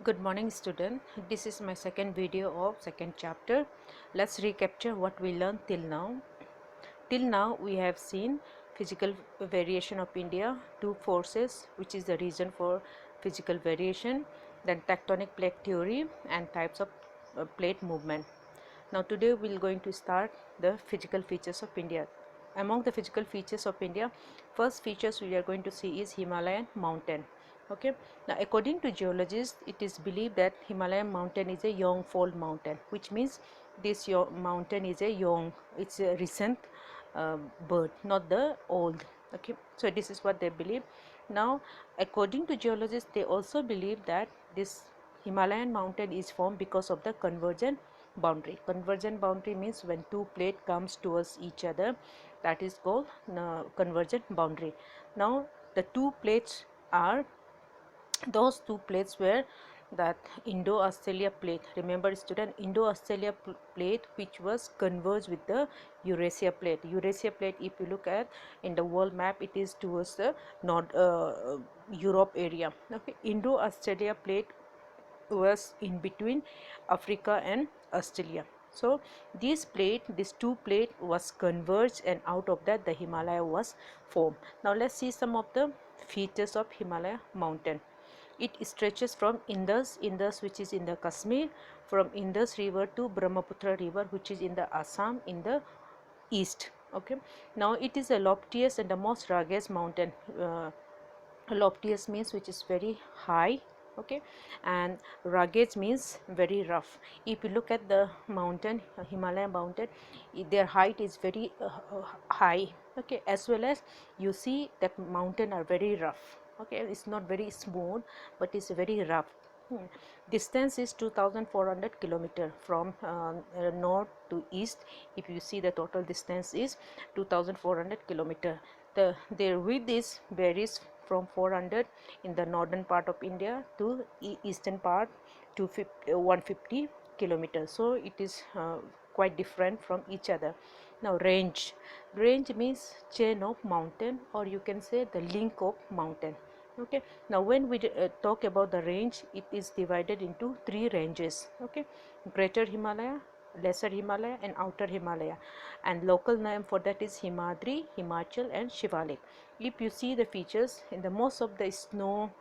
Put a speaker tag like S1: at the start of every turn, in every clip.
S1: Good morning student. This is my second video of second chapter. Let's recapture what we learned till now. Till now we have seen physical variation of India, two forces which is the reason for physical variation, then tectonic plate theory and types of plate movement. Now today we are going to start the physical features of India. Among the physical features of India, first features we are going to see is Himalayan mountain. Okay, now according to geologists, it is believed that Himalayan mountain is a young fold mountain, which means this mountain is a young, it's a recent bird, not the old. Okay, so this is what they believe. Now according to geologists, they also believe that this Himalayan mountain is formed because of the convergent boundary. Convergent boundary means when two plates comes towards each other, that is called convergent boundary. Now the two plates are, those two plates were that Indo-Australia plate. Remember student, Indo-Australia plate which was converged with the Eurasia plate. Eurasia plate, if you look at in the world map, it is towards the North Europe area. Okay, Indo-Australia plate was in between Africa and Australia. So this two plate was converged, and out of that the Himalaya was formed. Now let's see some of the features of Himalaya mountain. It stretches from Indus which is in the Kashmir, from Indus river to Brahmaputra river which is in the Assam in the east. Okay, now it is a loftiest and the most rugged mountain. Loftiest means which is very high, okay, and rugged means very rough. If you look at the mountain, Himalaya mountain, their height is very high, okay, as well as you see that mountain are very rough, okay, it's not very smooth but it's very rough. Distance is 2400 kilometer from north to east. If you see, the total distance is 2400 kilometer. Their width is varies from 400 in the northern part of India to eastern part to 150 kilometers. So it is quite different from each other. Now range means chain of mountain, or you can say the link of mountain. Okay, now when we talk about the range, it is divided into three ranges. Okay, Greater Himalaya, Lesser Himalaya and Outer Himalaya, and local name for that is Himadri, Himachal and Shivalik. If you see the features, in the most of the snow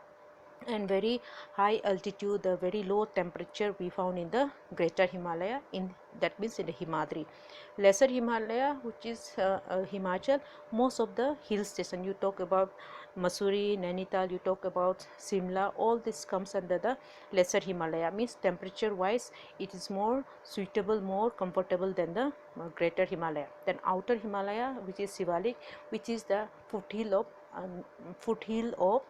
S1: and very high altitude, the very low temperature we found in the Greater Himalaya, in that means in the Himadri. Lesser Himalaya, which is Himachal, most of the hill station, you talk about Mussoorie, Nainital, you talk about Simla, all this comes under the Lesser Himalaya, means temperature wise it is more suitable, more comfortable than the Greater Himalaya. Then Outer Himalaya, which is Shivalik, which is the foothill of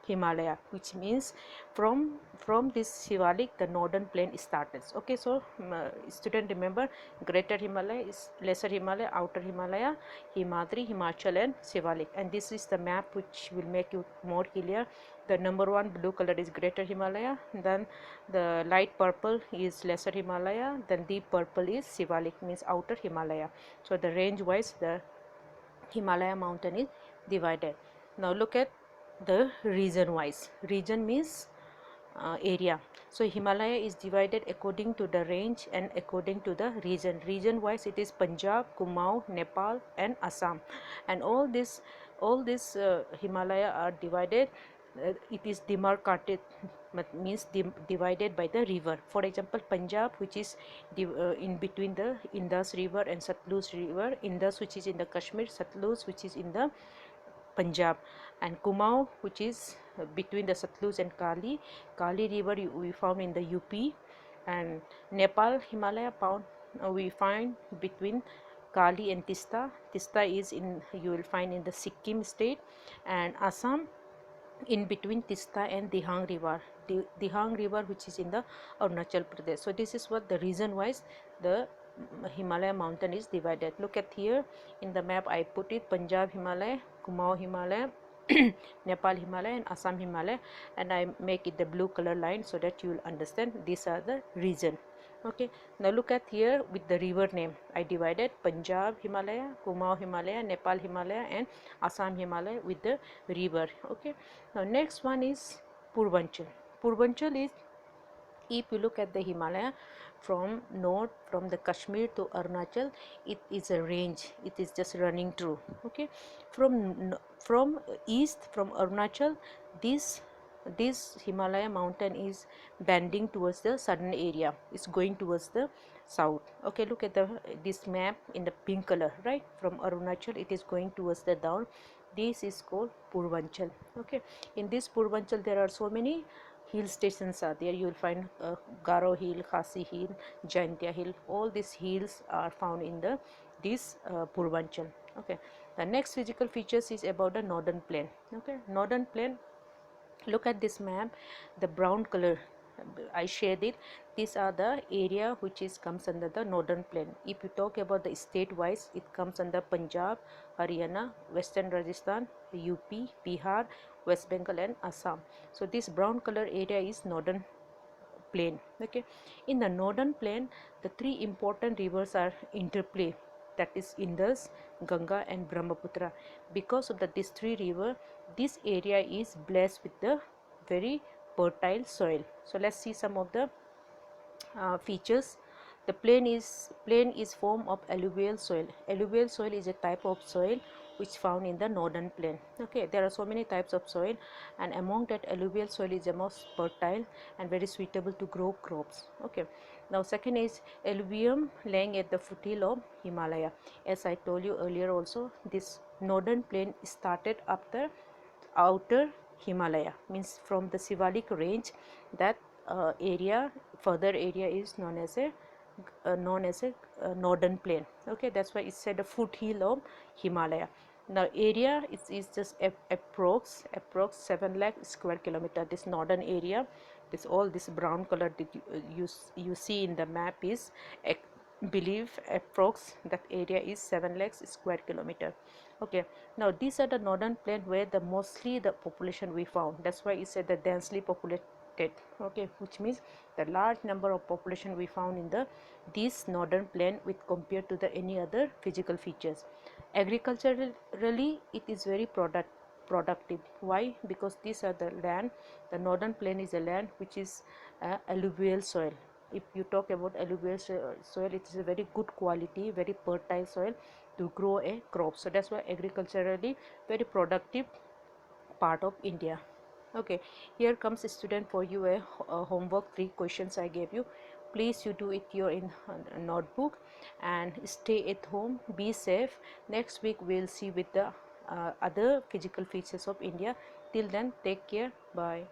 S1: Himalaya, which means from this Shivalik the northern plain starts. Okay, so student, remember, Greater Himalaya is Lesser Himalaya, Outer Himalaya, Himadri, Himachal and Shivalik, and this is the map which will make you more clear. The number one blue color is Greater Himalaya, then the light purple is Lesser Himalaya, then deep purple is Shivalik, means Outer Himalaya. So the range wise the Himalaya mountain is divided. Now look at the region wise. Region means area. So Himalaya is divided according to the range and according to the region. Region wise it is Punjab, Kumaon, Nepal and Assam, and all this Himalaya are divided. It is demarcated, means divided by the river. For example, Punjab, which is in between the Indus river and Satluj river. Indus which is in the Kashmir, Satluj which is in the Punjab, and Kumaon which is between the Satluj and Kali river we found in the UP, and Nepal Himalaya found we find between Kali and Tista. Tista is in, you will find in the Sikkim state, and Assam in between Tista and Dihang river. Dihang river which is in the Arunachal Pradesh. So this is what the region wise the Himalaya mountain is divided. Look at here in the map I put it: Punjab Himalaya, Kumaon Himalaya, Nepal Himalaya and Assam Himalaya, and I make it the blue color line so that you will understand these are the region. Okay, now look at here with the river name. I divided Punjab Himalaya, Kumaon Himalaya, Nepal Himalaya and Assam Himalaya with the river. Okay, now next one is Purvanchal. Purvanchal is If you look at the Himalaya from north, from the Kashmir to Arunachal, it is a range, it is just running through. Okay, from east, from Arunachal, this Himalaya mountain is bending towards the southern area, it's going towards the south. Okay, look at this map in the pink color, right? From Arunachal it is going towards the down. This is called Purvanchal. Okay, in this Purvanchal there are so many hill stations are there. You will find Garo Hill, Khasi Hill, Jaintia Hill. All these hills are found in this Purvanchal. Okay, the next physical features is about the northern plain. Okay, northern plain, look at this map, the brown color I shared it. These are the area which is comes under the northern plain. If you talk about the state wise, it comes under Punjab, Haryana, Western Rajasthan, UP, Bihar, West Bengal and Assam. So this brown color area is northern plain. Okay, in the northern plain the three important rivers are interplay, that is Indus, Ganga and Brahmaputra. Because of these three rivers, this area is blessed with the very fertile soil. So let's see some of the features. The plain is form of alluvial soil. Alluvial soil is a type of soil which found in the northern plain. Okay, there are so many types of soil, and among that alluvial soil is the most fertile and very suitable to grow crops. Okay, now second is alluvium lying at the foothill of Himalaya. As I told you earlier also, this northern plain started up the outer Himalaya, means from the Sivalik range. That area, further area is known as a northern plain. Okay, that's why it's said a foothill of Himalaya. Now area is just approx 7 lakh square kilometer. This northern area, this all this brown color that you see in the map is believe approx that area is 7 lakhs square kilometer. Okay, now these are the northern plain where the mostly the population we found. That's why it said the densely populated. Okay, which means the large number of population we found in the this northern plain with compared to the any other physical features. Agriculturally it is very productive. Why? Because these are the land, the northern plain is a land which is alluvial soil. If you talk about alluvial soil, it is a very good quality, very fertile soil to grow a crop. So that's why agriculturally very productive part of India. Okay, here comes a student for you a homework, 3 questions I gave you. Please you do it your in notebook and stay at home, be safe. Next week we'll see with the other physical features of India. Till then, take care, bye.